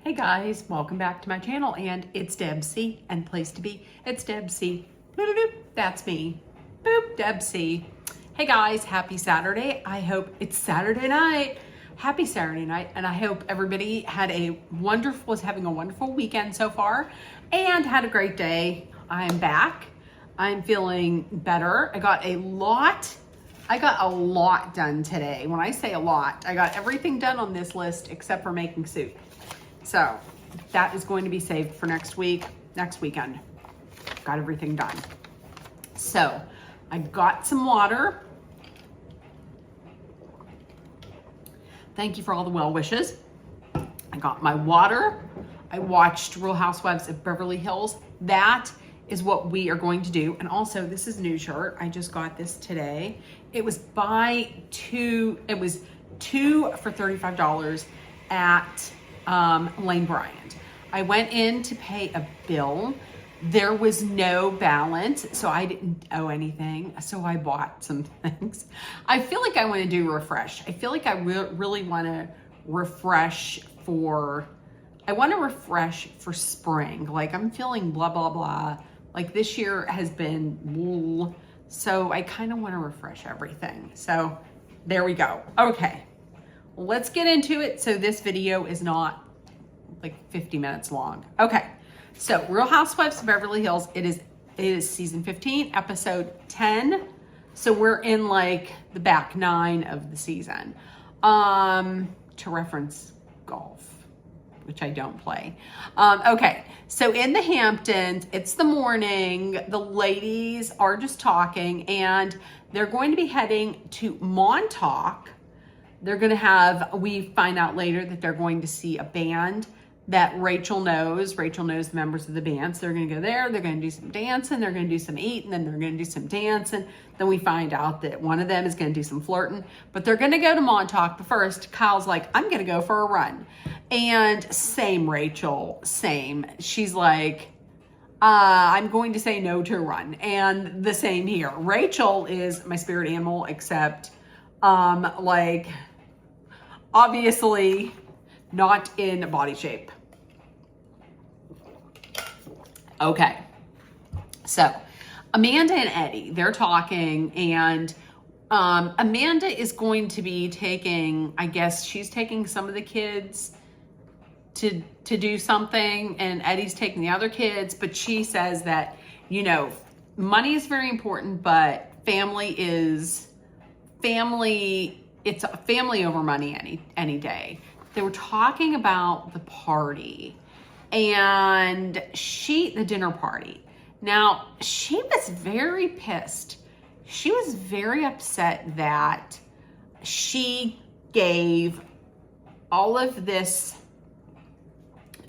Hey guys, welcome back to my channel, and it's Deb C, and place to be, it's Deb C. Boop, that's me. Boop, Deb C. Hey guys, happy Saturday. I hope it's Saturday night. Happy Saturday night, and I hope everybody was having a wonderful weekend so far and had a great day. I'm back. I'm feeling better. I got a lot done today. When I say a lot, I got everything done on this list except for making soup. So that is going to be saved for next weekend. Got everything done. So I got some water. Thank you for all the well wishes. I got my water. I watched Real Housewives of Beverly Hills. That is what we are going to do. And also, this is a new shirt. I just got this today. It was two for $35 at Lane Bryant. I went in to pay a bill. There was no balance, so I didn't owe anything. So I bought some things. I feel like I want to do refresh. I feel like I really want to refresh for spring. Like I'm feeling blah, blah, blah. Like this year has been wool. So I kind of want to refresh everything. So there we go. Okay. Let's get into it so this video is not like 50 minutes long. Okay, so Real Housewives of Beverly Hills, it is season 15, episode 10. So we're in like the back 9 of the season. To reference golf, which I don't play. Okay, so in the Hamptons, it's the morning. The ladies are just talking and they're going to be heading to Montauk. We find out later that they're going to see a band that Rachel knows. Rachel knows the members of the band. So they're going to go there. They're going to do some dancing. They're going to do some eating. Then they're going to do some dancing. Then we find out that one of them is going to do some flirting. But they're going to go to Montauk. But first, Kyle's like, I'm going to go for a run. And same, Rachel. Same. She's like, I'm going to say no to a run. And the same here. Rachel is my spirit animal, except like obviously not in body shape. Okay, so Amanda and Eddie, they're talking, and Amanda is going to be taking, I guess she's taking some of the kids to do something, and Eddie's taking the other kids, but she says that, you know, money is very important, but it's family over money any day. They were talking about the party and the dinner party. Now, she was very pissed. She was very upset that she gave all of this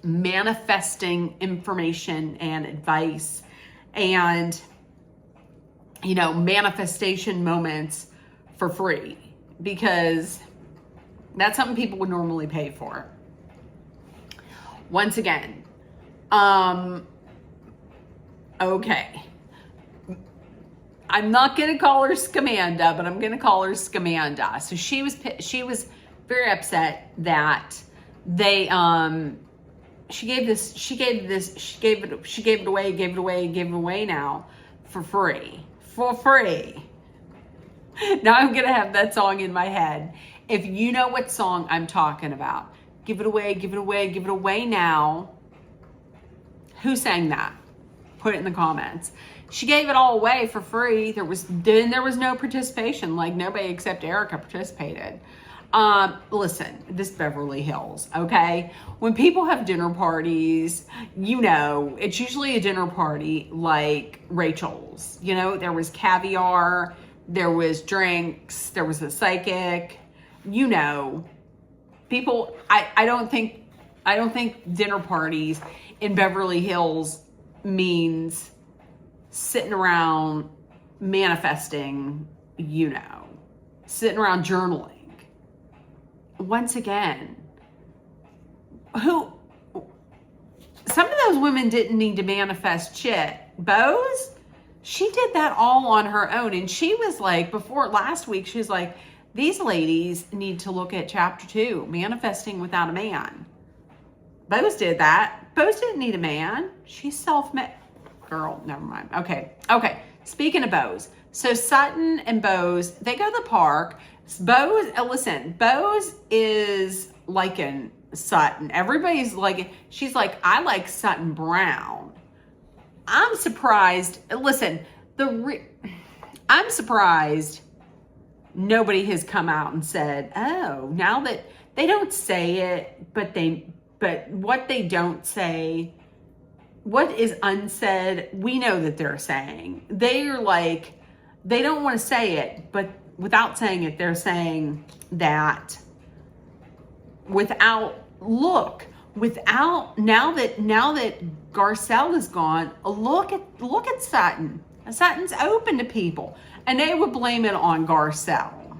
manifesting information and advice and, you know, manifestation moments for free, because that's something people would normally pay for. Once again, okay. I'm not going to call her Scamanda, but I'm going to call her Scamanda. So she was very upset that they, she gave it away now for free. Now I'm going to have that song in my head. If you know what song I'm talking about, give it away now. Who sang that? Put it in the comments. She gave it all away for free. There was no participation. Like nobody except Erica participated. Listen, this Beverly Hills, okay? When people have dinner parties, you know, it's usually a dinner party like Rachel's. You know, there was caviar, there was drinks, there was a psychic, you know. People, I don't think dinner parties in Beverly Hills means sitting around manifesting, you know, sitting around journaling. Once again, some of those women didn't need to manifest shit. Bose, she did that all on her own. And she was like, last week, she was like, these ladies need to look at chapter 2, manifesting without a man. Bose did that. Bose didn't need a man. She's self-made. Girl, never mind. Okay. Speaking of Bose, so Sutton and Bose, they go to the park. Bose, listen, Bose is liking Sutton. Everybody's like, she's like, I like Sutton Brown. I'm surprised. Listen, I'm surprised nobody has come out and said, oh, now that they don't say it, but what they don't say, what is unsaid, we know that they're saying. They're like, they don't want to say it, but without saying it, they're saying that now that Garcelle is gone, look at Sutton. Sutton's open to people, and they would blame it on Garcelle.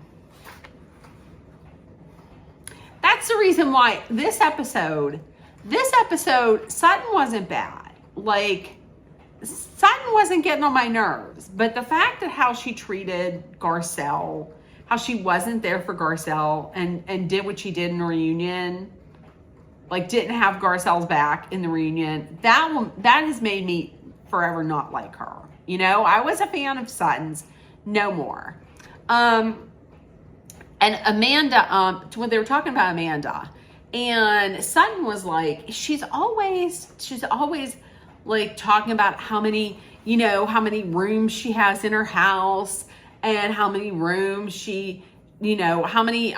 That's the reason why this episode, Sutton wasn't bad. Like, Sutton wasn't getting on my nerves, but the fact that how she treated Garcelle, how she wasn't there for Garcelle and did what she did in the reunion, like didn't have Garcelle's back in the reunion, that has made me forever not like her. You know, I was a fan of Sutton's, no more. And Amanda, when they were talking about Amanda, and Sutton was like, she's always like talking about how many rooms she has in her house, and how many rooms she, how many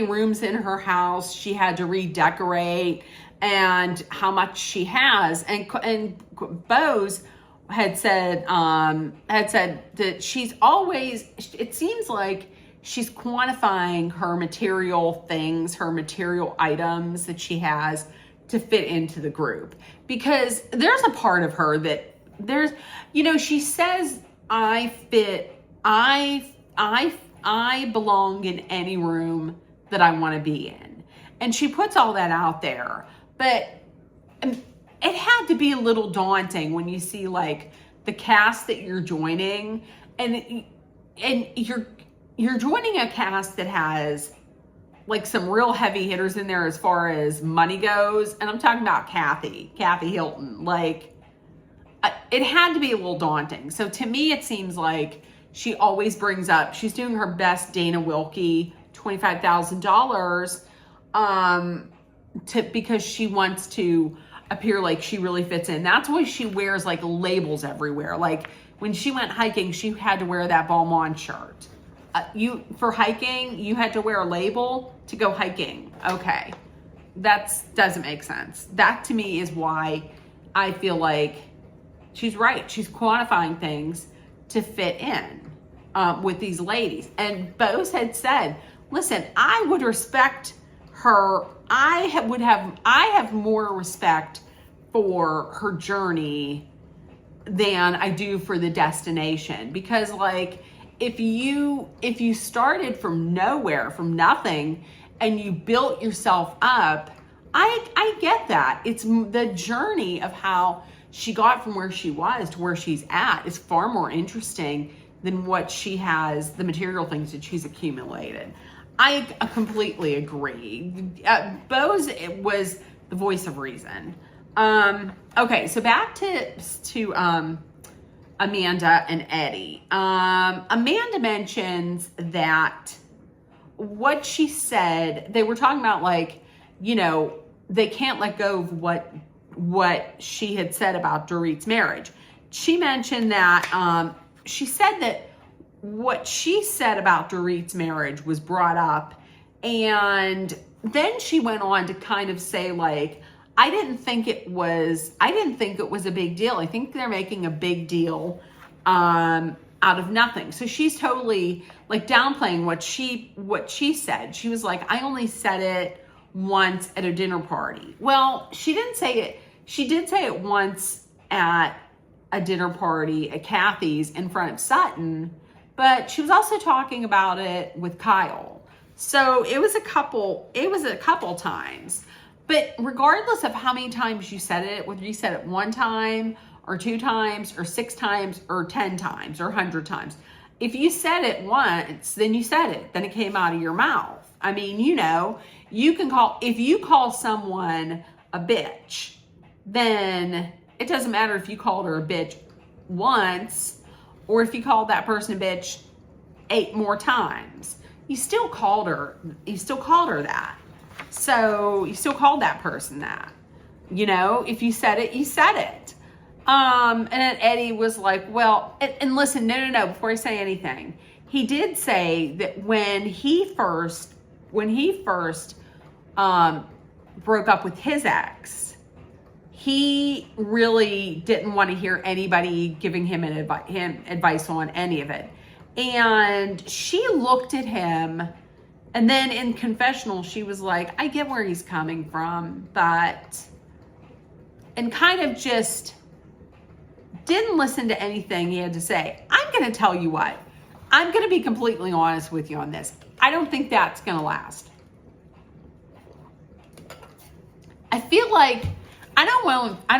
rooms in her house she had to redecorate, and how much she has. And Bose had said that she's always, it seems like she's quantifying her material things, her material items that she has to fit into the group. Because there's a part of her that she says, I belong in any room that I want to be in. And she puts all that out there. But it had to be a little daunting when you see like the cast that you're joining, and you're joining a cast that has like some real heavy hitters in there as far as money goes. And I'm talking about Kathy Hilton. Like, it had to be a little daunting. So to me, it seems like she always brings up, she's doing her best Dana Wilkie $25,000 because she wants to appear like she really fits in. That's why she wears like labels everywhere. Like when she went hiking, she had to wear that Balmain shirt. For hiking, you had to wear a label to go hiking. Okay, that doesn't make sense. That to me is why I feel like she's right. She's quantifying things to fit in with these ladies. And Bose had said, listen, I would respect her. I have more respect for her journey than I do for the destination. Because like, if you started from nowhere, from nothing, and you built yourself up, I get that. It's the journey of how she got from where she was to where she's at is far more interesting than what she has, the material things that she's accumulated. I completely agree. Bose was the voice of reason. Okay, so back to Amanda and Eddie. Amanda mentions that what she said, they were talking about like, they can't let go of what she had said about Dorit's marriage. She mentioned that, she said that what she said about Dorit's marriage was brought up, and then she went on to kind of say like, I didn't think it was a big deal. I think they're making a big deal out of nothing. So she's totally like downplaying what she said. She was like, I only said it once at a dinner party. Well, she didn't say it. She did say it once at a dinner party at Kathy's in front of Sutton, but she was also talking about it with Kyle. So it was a couple times. But regardless of how many times you said it, whether you said it one time or 2 times or 6 times or 10 times or 100 times, if you said it once, then you said it. Then it came out of your mouth. I mean, you can if you call someone a bitch, then it doesn't matter if you called her a bitch once or if you called that person a bitch 8 more times. You still called her that. So you still called that person that. You know, if you said it, you said it. And then Eddie was like, well, and listen, no, before I say anything, he did say that when he first broke up with his ex, he really didn't want to hear anybody giving him advice on any of it. And she looked at him, and then in confessional, she was like, I get where he's coming from, and kind of just didn't listen to anything he had to say. I'm going to tell you what, I'm going to be completely honest with you on this. I don't think that's going to last. I feel like, I don't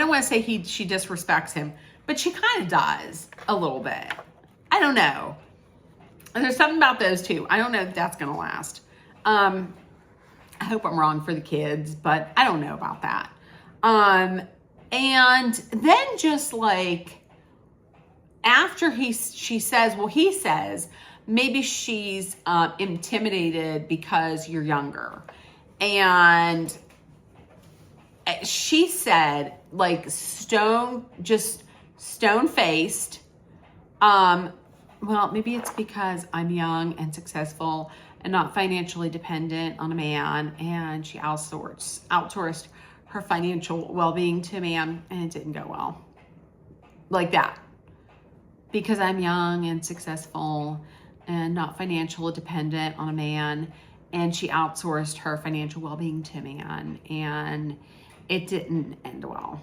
want to say she disrespects him, but she kind of does a little bit. I don't know. There's something about those two. I don't know if that's going to last. I hope I'm wrong for the kids, but I don't know about that. And then just like after he says maybe she's intimidated because you're younger. And she said, like, stone-faced, well, maybe it's because I'm young and successful and not financially dependent on a man, and she outsourced her financial well-being to a man, and it didn't go well. Like that. Because I'm young and successful and not financially dependent on a man, and she outsourced her financial well-being to a man, and it didn't end well.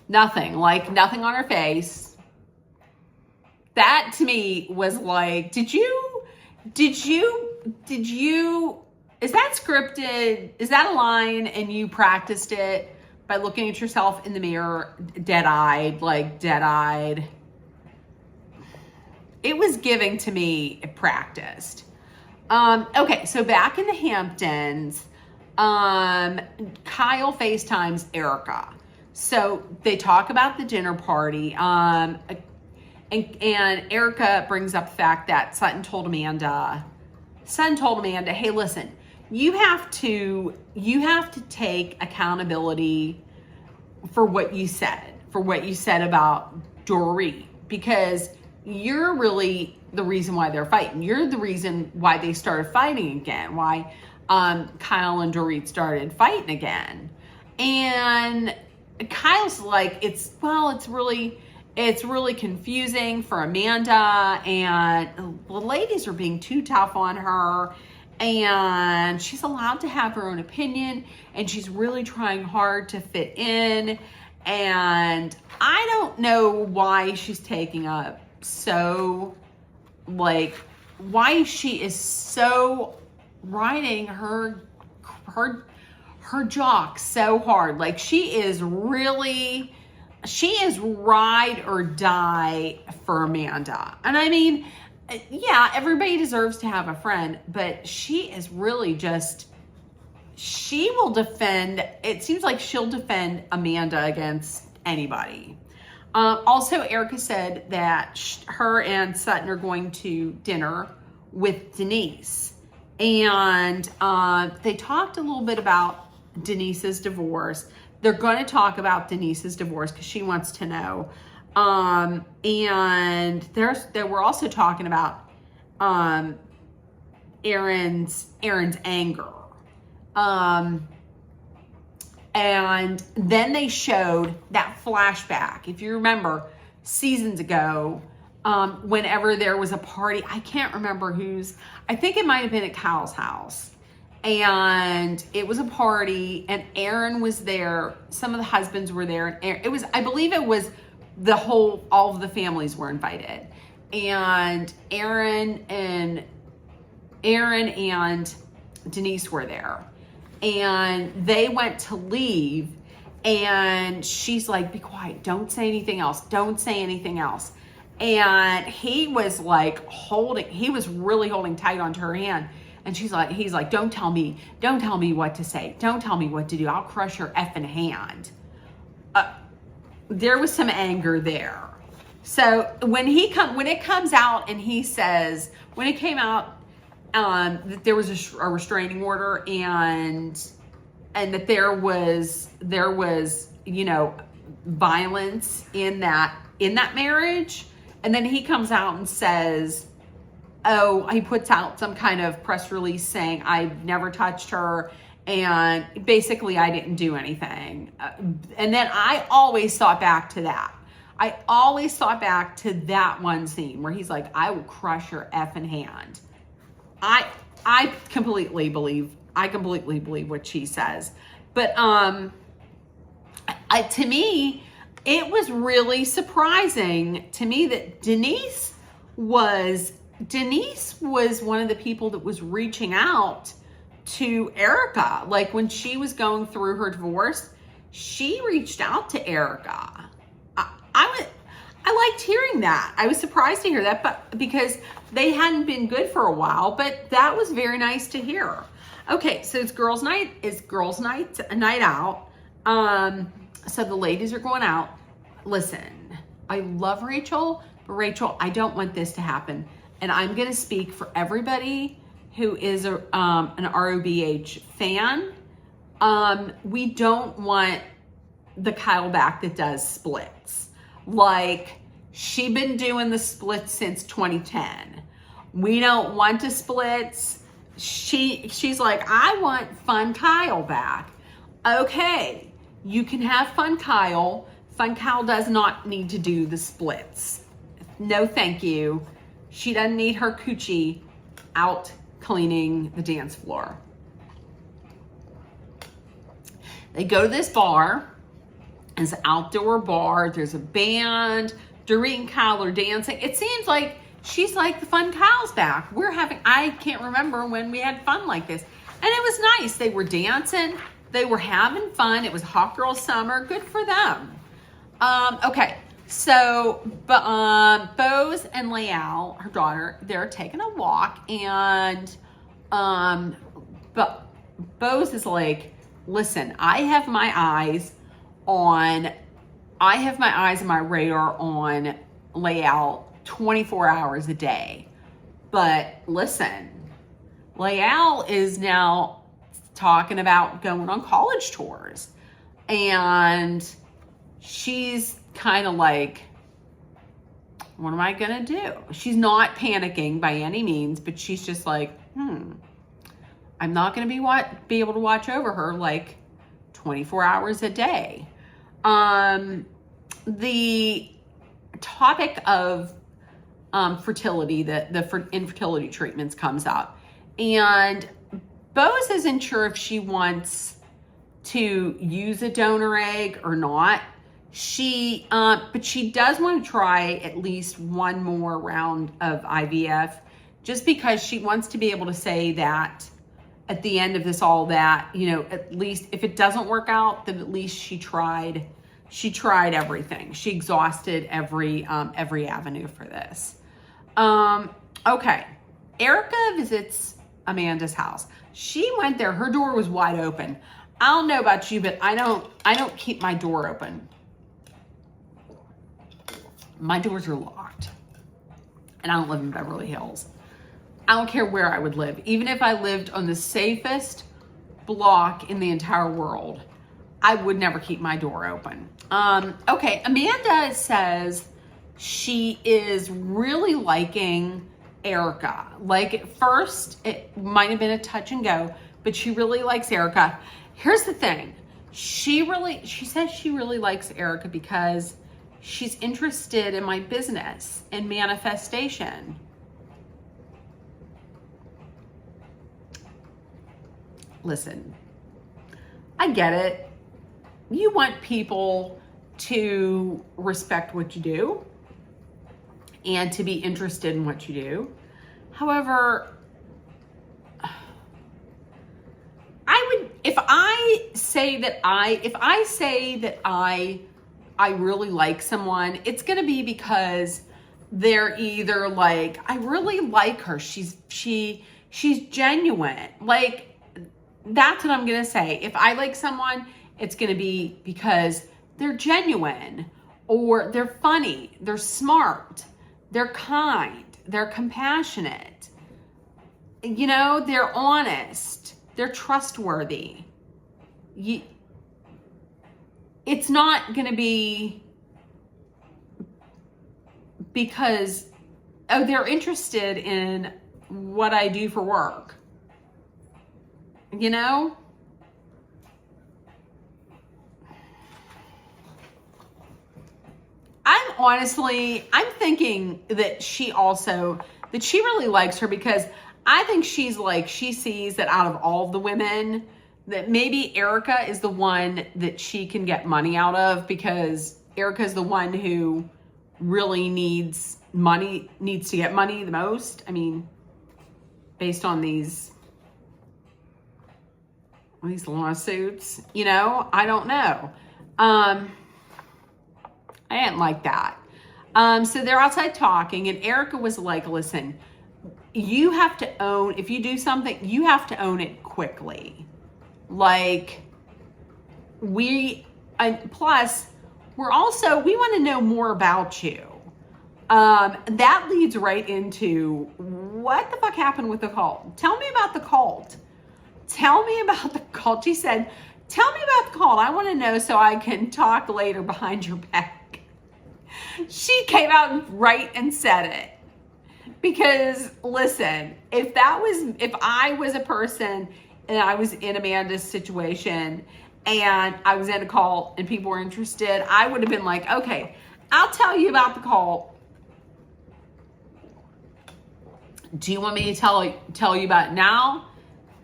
Nothing on her face. That to me was like, did you, is that scripted? Is that a line and you practiced it by looking at yourself in the mirror, dead-eyed? It was giving to me practiced. Okay, so back in the Hamptons, Kyle FaceTimes Erica. So they talk about the dinner party. And Erica brings up the fact that Sutton told Amanda, hey, listen, you have to take accountability for what you said about Dorit, because you're really the reason why they're fighting. You're the reason why they started fighting again, why Kyle and Dorit started fighting again. And Kyle's like, it's really confusing for Amanda, and the ladies are being too tough on her, and she's allowed to have her own opinion, and she's really trying hard to fit in. And I don't know why she's taking up why she is so riding her jock so hard. Like, she is ride or die for Amanda. And I mean, yeah, everybody deserves to have a friend, but she is really she will defend, it seems like she'll defend Amanda against anybody. Also, Erica said that her and Sutton are going to dinner with Denise. And they talked a little bit about Denise's divorce. They're going to talk about Denise's divorce because she wants to know. And they were also talking about Aaron's anger. And then they showed that flashback. If you remember, seasons ago, whenever there was a party, I can't remember whose, I think it might have been at Kyle's house. And it was a party, and Aaron was there. Some of the husbands were there. And I believe it was all of the families were invited. And Aaron and Denise were there. And they went to leave, and she's like, be quiet. Don't say anything else. Don't say anything else. And he was really holding tight onto her hand. And he's like, don't tell me what to say. Don't tell me what to do. I'll crush your effing hand. There was some anger there. So when it comes out and he says, when it came out that there was a restraining order and that there was violence in that marriage, and then he comes out and says, oh, he puts out some kind of press release saying I never touched her and basically I didn't do anything. And then I always thought back to that. I always thought back to that one scene where he's like, I will crush your effing hand. I completely believe what she says. But to me, it was really surprising to me that Denise was one of the people that was reaching out to Erica. Like when she was going through her divorce, she reached out to Erica. I liked hearing that. I was surprised to hear that, but because they hadn't been good for a while, but that was very nice to hear. Okay, so it's girls' night. It's girls' night, a night out. So the ladies are going out. Listen, I love Rachel, but Rachel, I don't want this to happen. And I'm going to speak for everybody who is an ROBH fan. We don't want the Kyle back that does splits. Like, she been doing the splits since 2010. We don't want the splits. She's like, I want Fun Kyle back. Okay, you can have Fun Kyle. Fun Kyle does not need to do the splits. No, thank you. She doesn't need her coochie out cleaning the dance floor. They go to this bar. It's an outdoor bar. There's a band. Dorit and Kyle are dancing. It seems like she's like, the Fun Kyle's back. I can't remember when we had fun like this. And it was nice. They were dancing. They were having fun. It was hot girl summer. Good for them. Okay. So, Bose and Leal, her daughter, they're taking a walk, and but Bose is like, listen, I have my eyes and my radar on Leal 24 hours a day. But listen, Leal is now talking about going on college tours, and she's kind of like, what am I gonna do? She's not panicking by any means, but she's just like, I'm not gonna be able to watch over her like 24 hours a day. The topic of fertility, the infertility treatments comes up, and Bose isn't sure if she wants to use a donor egg or not. But she does want to try at least one more round of IVF, just because she wants to be able to say that at the end of this, all that, at least if it doesn't work out, then at least she tried everything. She exhausted every avenue for this. Okay. Erica visits Amanda's house. She went there. Her door was wide open. I don't know about you, but I don't keep my door open. My doors are locked, and I don't live in Beverly Hills. I don't care where I would live. Even if I lived on the safest block in the entire world, I would never keep my door open. Okay, Amanda says she is really liking Erica. Like, at first, it might have been a touch and go, but she really likes Erica. Here's the thing. She says she really likes Erica because she's interested in my business and manifestation. Listen, I get it. You want people to respect what you do and to be interested in what you do. However, if I say that I really like someone, it's going to be because they're either like, I really like her. She She's genuine. Like, that's what I'm going to say. If I like someone, it's going to be because they're genuine, or they're funny, they're smart, they're kind, they're compassionate, you know, they're honest, they're trustworthy. It's not going to be because, oh, they're interested in what I do for work. You know? I'm thinking that she really likes her, because I think she sees that out of all the women, that maybe Erica is the one that she can get money out of, because Erica is the one who really needs to get money the most. I mean, based on these lawsuits, you know, I don't know. I didn't like that. So they're outside talking, and Erica was like, listen, you have to own, if you do something, you have to own it quickly. Like, plus, we want to know more about you. That leads right into, what the fuck happened with the cult? Tell me about the cult. Tell me about the cult. She said, tell me about the cult. I want to know so I can talk later behind your back. She came out and said it. Because listen, if I was a person and I was in Amanda's situation and I was in a cult and people were interested, I would have been like, okay, I'll tell you about the cult. Do you want me to tell you about it now?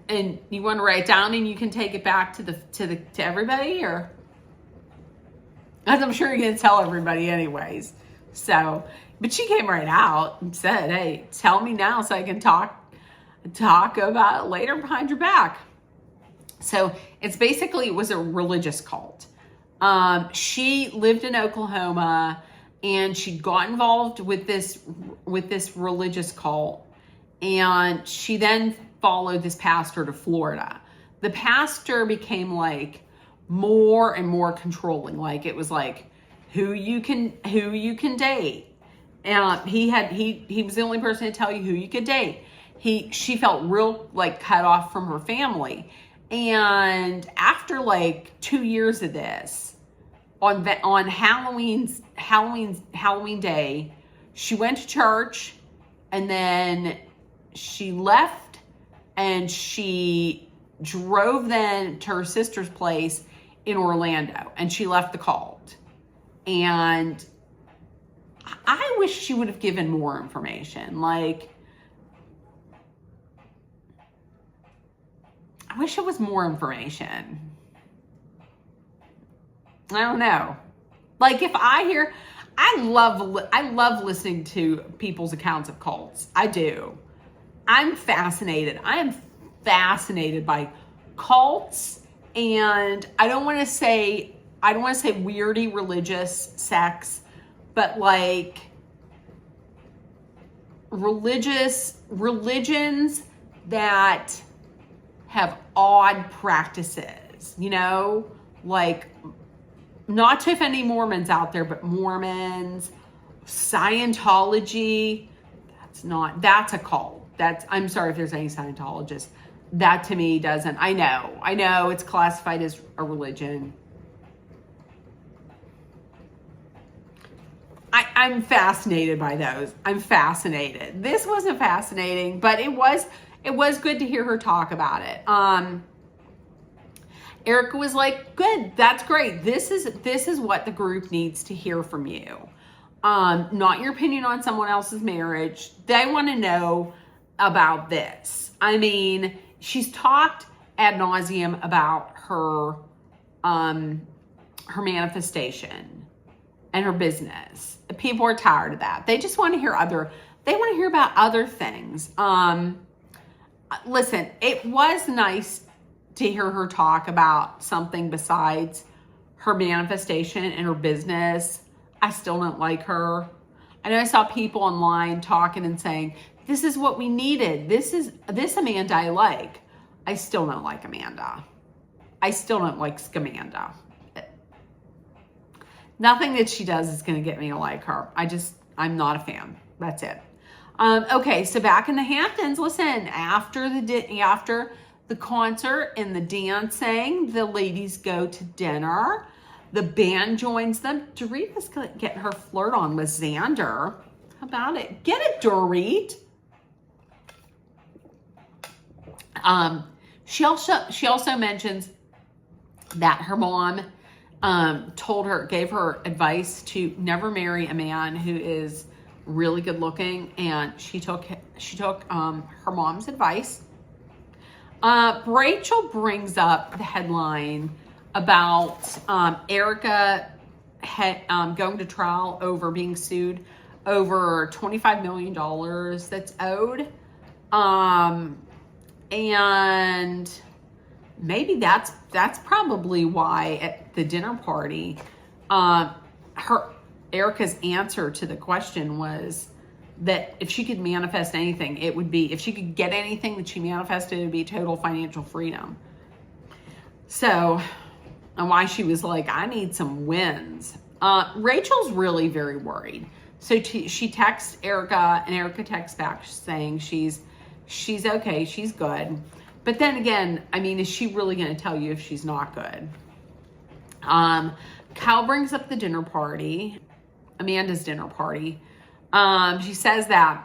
And you want to write it down and you can take it back to everybody, or? As I'm sure you're going to tell everybody anyways. So, but she came right out and said, hey, tell me now so I can talk about it later behind your back. So it was a religious cult. She lived in Oklahoma, and she got involved with this religious cult. And she then followed this pastor to Florida. The pastor became like more and more controlling. Like, it was like who you can date. And he was the only person to tell you who you could date. She felt real like cut off from her family. And after like 2 years of this, on Halloween day, she went to church, and then she left, and she drove then to her sister's place in Orlando, and she left the cult. And I wish she would have given more information. Like, I wish it was more information. I don't know. Like, I love listening to people's accounts of cults. I do. I'm fascinated. I am fascinated by cults, and I don't want to say weirdy religious sects, but like religions that have odd practices, you know, like, not to offend any Mormons out there, but Mormons, Scientology, that's a cult. I'm sorry if there's any Scientologists. That to me doesn't, I know it's classified as a religion. I'm fascinated by those. I'm fascinated. This wasn't fascinating, but it was good to hear her talk about it. Erica was like, good, that's great. This is what the group needs to hear from you. Not your opinion on someone else's marriage. They want to know about this. I mean, she's talked ad nauseum about her manifestation and her business. People are tired of that. They just want to hear about other things. Listen, it was nice to hear her talk about something besides her manifestation and her business. I still don't like her. I know I saw people online talking and saying, This is what we needed. This Amanda I like. I still don't like Amanda. I still don't like Scamanda. Nothing that she does is going to get me to like her. I'm not a fan. That's it. Okay, so back in the Hamptons, listen, after the concert and the dancing, the ladies go to dinner. The band joins them. Dorit is getting her flirt on with Xander. How about it? Get it, Dorit. She also mentions that her mom gave her advice to never marry a man who is really good looking, and she took her mom's advice. Rachel brings up the headline about Erica going to trial over being sued over $25 million that's owed. And maybe that's probably why at the dinner party, Erica's answer to the question was that if she could manifest anything, it would be, if she could get anything that she manifested, it would be total financial freedom. So, and why she was like, I need some wins. Rachel's really very worried. So she texts Erica, and Erica texts back saying she's okay, she's good. But then again, I mean, is she really going to tell you if she's not good? Kyle brings up the dinner party, Amanda's dinner party. She says that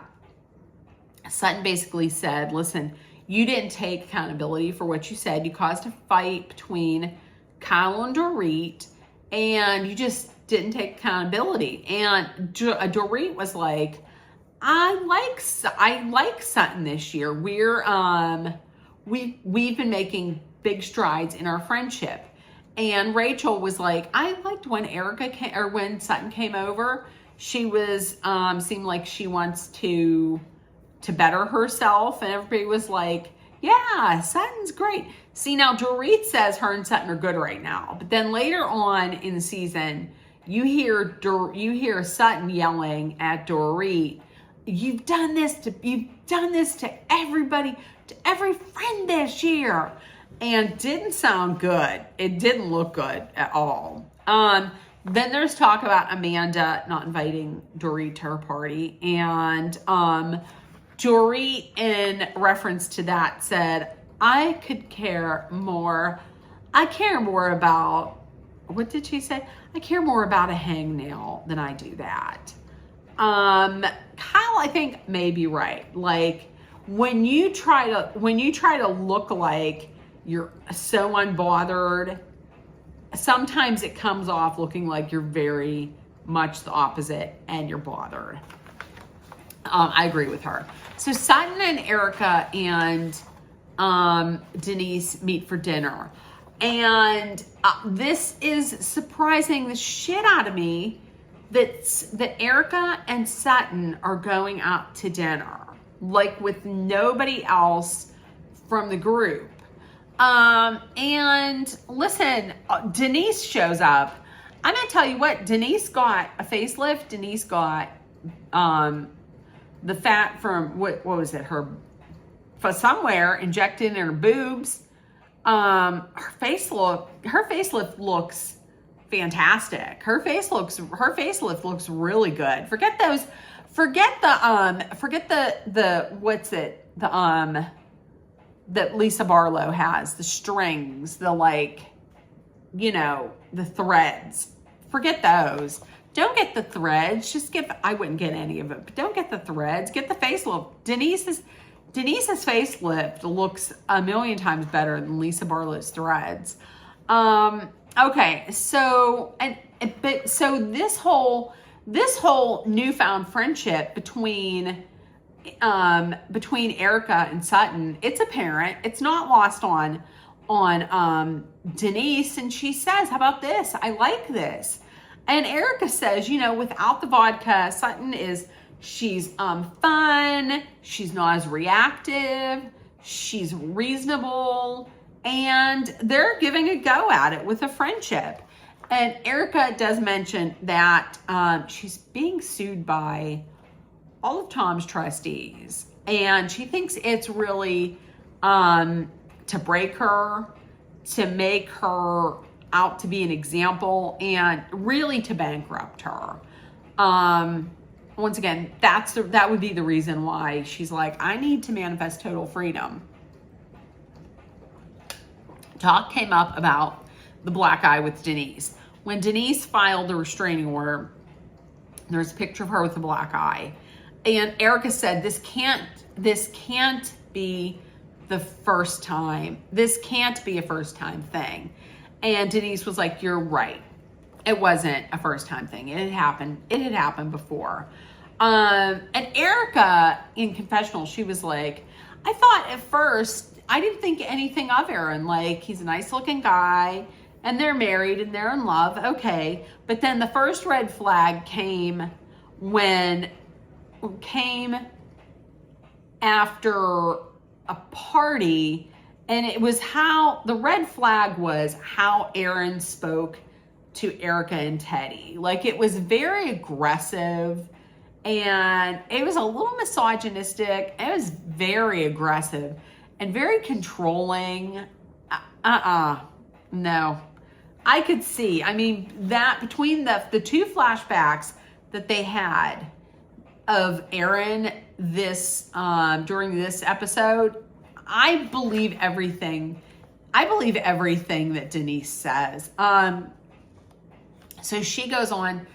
Sutton basically said, listen, you didn't take accountability for what you said. You caused a fight between Kyle and Dorit, and you just didn't take accountability. And Dorit was like, I like Sutton this year. We've been making big strides in our friendship. And Rachel was like, I liked when when Sutton came over. She was seemed like she wants to better herself, and everybody was like, yeah, Sutton's great. See, now Dorit says her and Sutton are good right now, but then later on in the season, you hear Sutton yelling at Dorit, you've done this to everybody, to every friend this year, and didn't sound good. It didn't look good at all. Then there's talk about Amanda not inviting Dorit to her party, and Dorit, in reference to that, said, I care more about, what did she say? I care more about a hangnail than I do that. Kyle, I think, may be right. Like, when you try to look like you're so unbothered, sometimes it comes off looking like you're very much the opposite and you're bothered. I agree with her. So Sutton and Erica and Denise meet for dinner. And this is surprising the shit out of me that Erica and Sutton are going out to dinner, like with nobody else from the group. And listen, Denise shows up. I'm gonna tell you what, Denise got a facelift. Denise got the fat from what was it? Her somewhere injected in her boobs. Her facelift looks fantastic. Her facelift looks really good. Forget the what's it? That Lisa Barlow has, the strings, the the threads. Forget those. Don't get the threads. I wouldn't get any of it, but don't get the threads. Get the facelift. Denise's facelift looks a million times better than Lisa Barlow's threads. Okay, so this whole newfound friendship between Erica and Sutton, it's apparent. It's not lost on Denise, and she says, how about this? I like this. And Erica says, without the vodka, she's fun, she's not as reactive, she's reasonable, and they're giving a go at it with a friendship. And Erica does mention that she's being sued by all of Tom's trustees. And she thinks it's really to break her, to make her out to be an example, and really to bankrupt her. Once again, that would be the reason why she's like, I need to manifest total freedom. Talk came up about the black eye with Denise. When Denise filed the restraining order, there's a picture of her with a black eye. And Erica said, this can't be the first time. This can't be a first time thing. And Denise was like, you're right. It wasn't a first time thing. It had happened before. And Erica, in confessional, she was like, I thought at first, I didn't think anything of Aaron. Like, he's a nice looking guy and they're married and they're in love. Okay. But then the first red flag came after a party, and it was the red flag was how Aaron spoke to Erica and Teddy. Like, it was very aggressive and it was a little misogynistic. It was very aggressive and very controlling. No. I could see, I mean, that between the two flashbacks that they had of Aaron during this episode, I believe everything that Denise says. So Denise goes on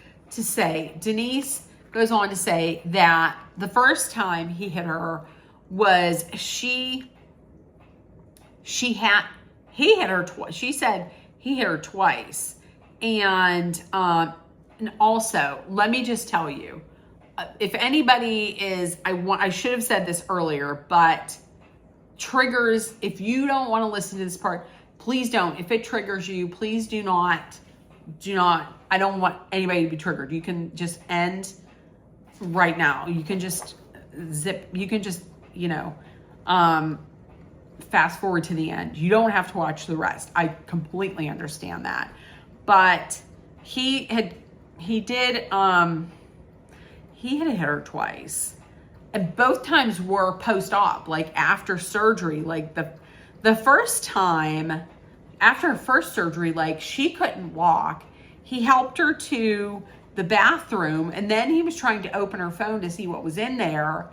to say that the first time he hit her was he hit her twice. She said he hit her twice. And also, let me just tell you, if anybody I should have said this earlier, but triggers, if you don't want to listen to this part, please don't. If it triggers you, please do not, I don't want anybody to be triggered. You can just end right now. You can just fast forward to the end. You don't have to watch the rest. I completely understand that. But he had hit her twice. And both times were post-op, like after surgery. Like the first time, after her first surgery, like she couldn't walk. He helped her to the bathroom, and then he was trying to open her phone to see what was in there.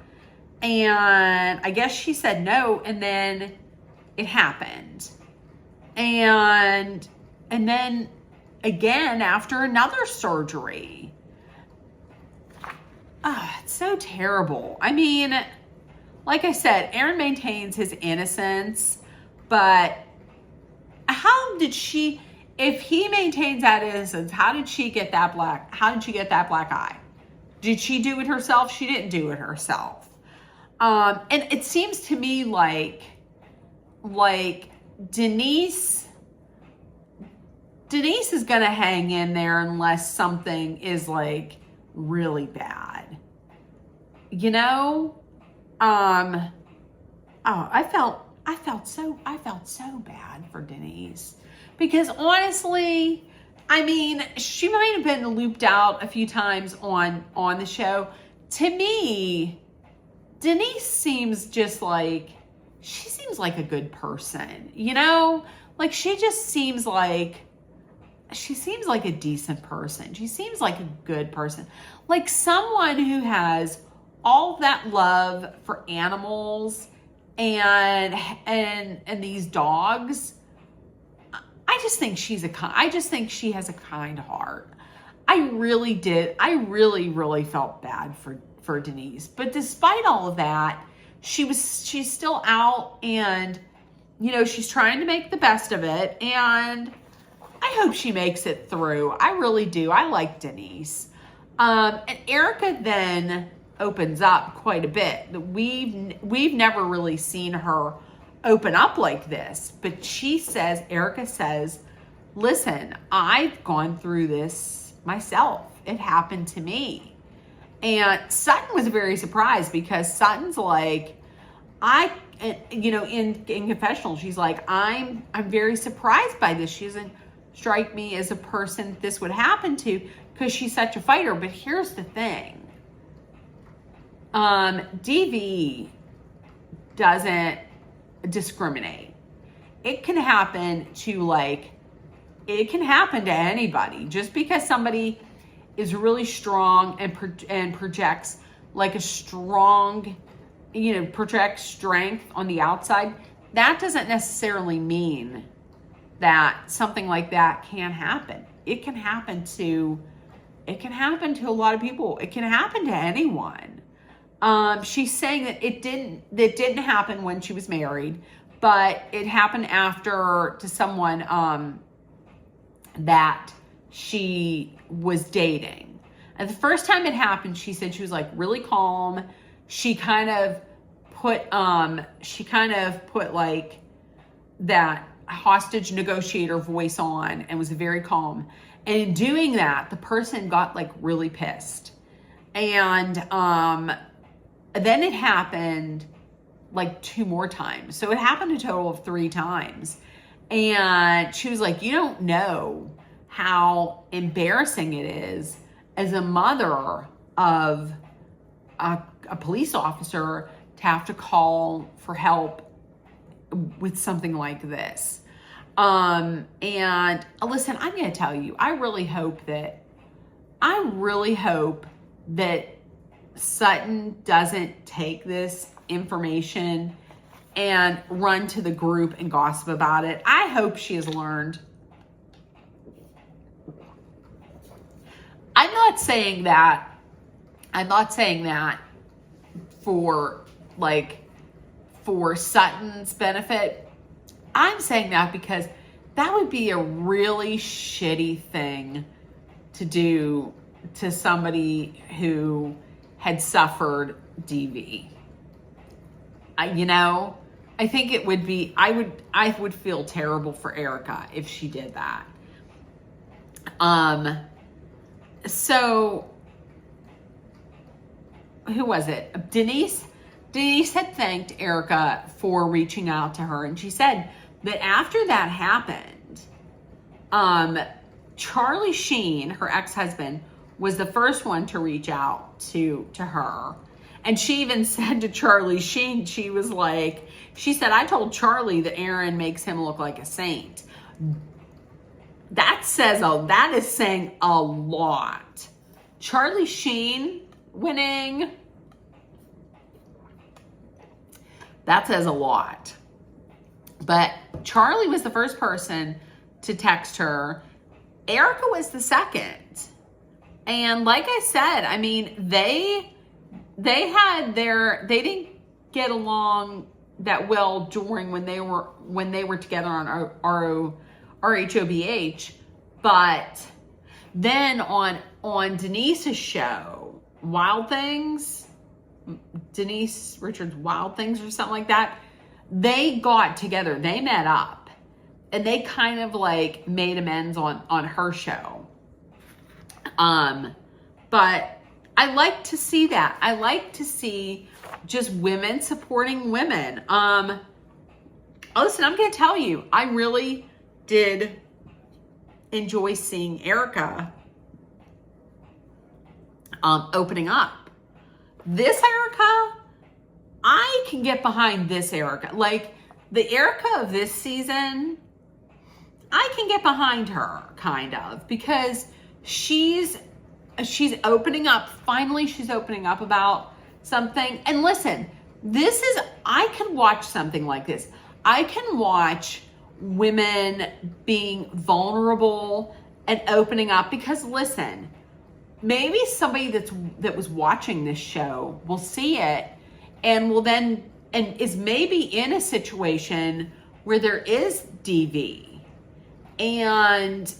And I guess she said no, and then it happened. And then again after another surgery. It's so terrible. I mean, like I said, Aaron maintains his innocence, but if he maintains that innocence, how did she get that black eye? Did she do it herself? She didn't do it herself. And it seems to me like Denise is going to hang in there unless something is like really bad. I felt so bad for Denise, because honestly, I mean, she might have been looped out a few times on the show. To me, Denise seems like a good person, like she seems like a decent person. She seems like a good person, like someone who has all that love for animals and these dogs. I just think she has a kind heart. I really did. I really felt bad for Denise. But despite all of that, she's still out, and she's trying to make the best of it, and I hope she makes it through. I really do. I like Denise. And Erica then opens up quite a bit. We've never really seen her open up like this, but Erica says, listen, I've gone through this myself. It happened to me. And Sutton was very surprised, because Sutton's like, in confessional, she's like, I'm very surprised by this. She doesn't strike me as a person this would happen to, because she's such a fighter. But here's the thing. DV doesn't discriminate. It can happen to it can happen to anybody. Just because somebody is really strong and projects like a strong, projects strength on the outside, that doesn't necessarily mean that something like that can happen. It can happen to a lot of people. It can happen to anyone. She's saying that it didn't happen when she was married, but it happened to someone that she was dating. And the first time it happened, she said she was like really calm. She kind of put like that hostage negotiator voice on and was very calm. And in doing that, the person got like really pissed. And then it happened like 2 more times. So it happened a total of 3 times. And she was like, you don't know how embarrassing it is as a mother of a police officer to have to call for help with something like this. And listen, I'm going to tell you, I really hope that Sutton doesn't take this information and run to the group and gossip about it. I hope she has learned. I'm not saying that for Sutton's benefit. I'm saying that because that would be a really shitty thing to do to somebody who had suffered DV. I think it would be, I would feel terrible for Erica if she did that. So who was it? Denise had thanked Erica for reaching out to her, and she said that after that happened, Charlie Sheen, her ex-husband, was the first one to reach out to her. And she even said to Charlie Sheen, she said, I told Charlie that Aaron makes him look like a saint. That is saying a lot. Charlie Sheen winning, that says a lot. But Charlie was the first person to text her. Erica was the second. And like I said, I mean, they didn't get along that well during when they were together on RHOBH, but then on Denise's show, Wild Things, Denise Richards' Wild Things or something like that, they got together, they met up, and they kind of like made amends on her show. But I like to see that. I like to see just women supporting women. Listen, I'm going to tell you, I really did enjoy seeing Erica opening up. This Erica, I can get behind this Erica. Like the Erica of this season, I can get behind her kind of, because she's opening up. Finally, she's opening up about something. And listen, I can watch something like this. I can watch women being vulnerable and opening up, because listen, maybe somebody that was watching this show will see it and is maybe in a situation where there is DV, and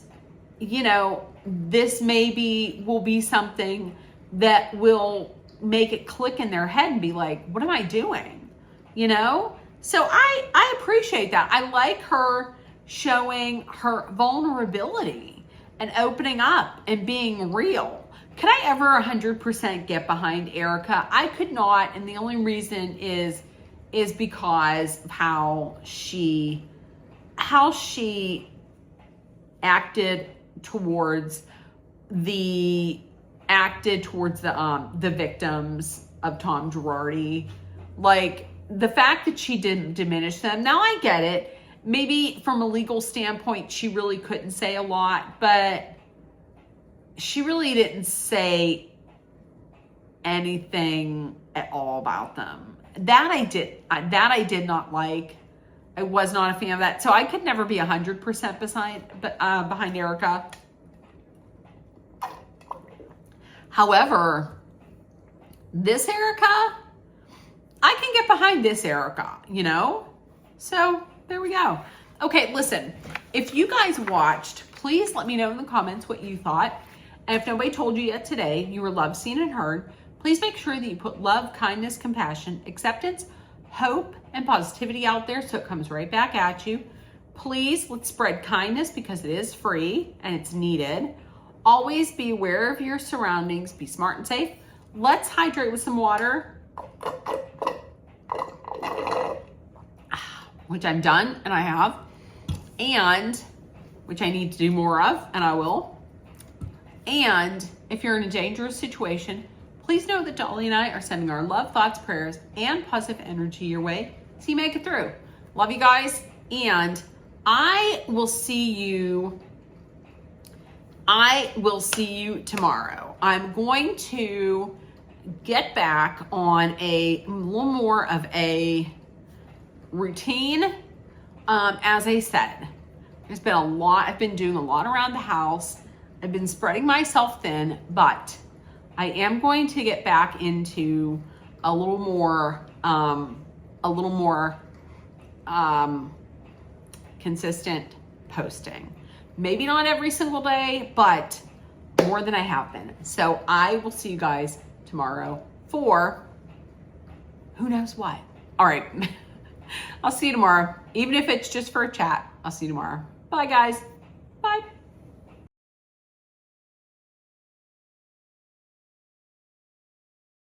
this maybe will be something that will make it click in their head and be like, what am I doing? So I appreciate that. I like her showing her vulnerability and opening up and being real. Could I ever 100% get behind Erica? I could not, and the only reason is because of how she acted towards the victims of Tom Girardi. Like, the fact that she didn't diminish them, now I get it. Maybe from a legal standpoint, she really couldn't say a lot, but she really didn't say anything at all about them. That I did not like. I was not a fan of that. So I could never be 100% behind Erica. However, this Erica, I can get behind this Erica, you know? So there we go. Okay, listen, if you guys watched, please let me know in the comments what you thought. And if nobody told you yet today, you were loved, seen, and heard, please make sure that you put love, kindness, compassion, acceptance, hope, and positivity out there so it comes right back at you. Please, let's spread kindness because it is free and it's needed. Always be aware of your surroundings. Be smart and safe. Let's hydrate with some water, which I'm done and I have, and which I need to do more of, and I will. And if you're in a dangerous situation, please know that Dolly and I are sending our love, thoughts, prayers, and positive energy your way so you make it through. Love you guys, and I will see you tomorrow. I'm going to get back on a little more of a routine. As I said, there's been a lot. I've been doing a lot around the house. I've been spreading myself thin, but I am going to get back into a little more consistent posting. Maybe not every single day, but more than I have been. So I will see you guys tomorrow for who knows what. All right. I'll see you tomorrow. Even if it's just for a chat, I'll see you tomorrow. Bye, guys. Bye.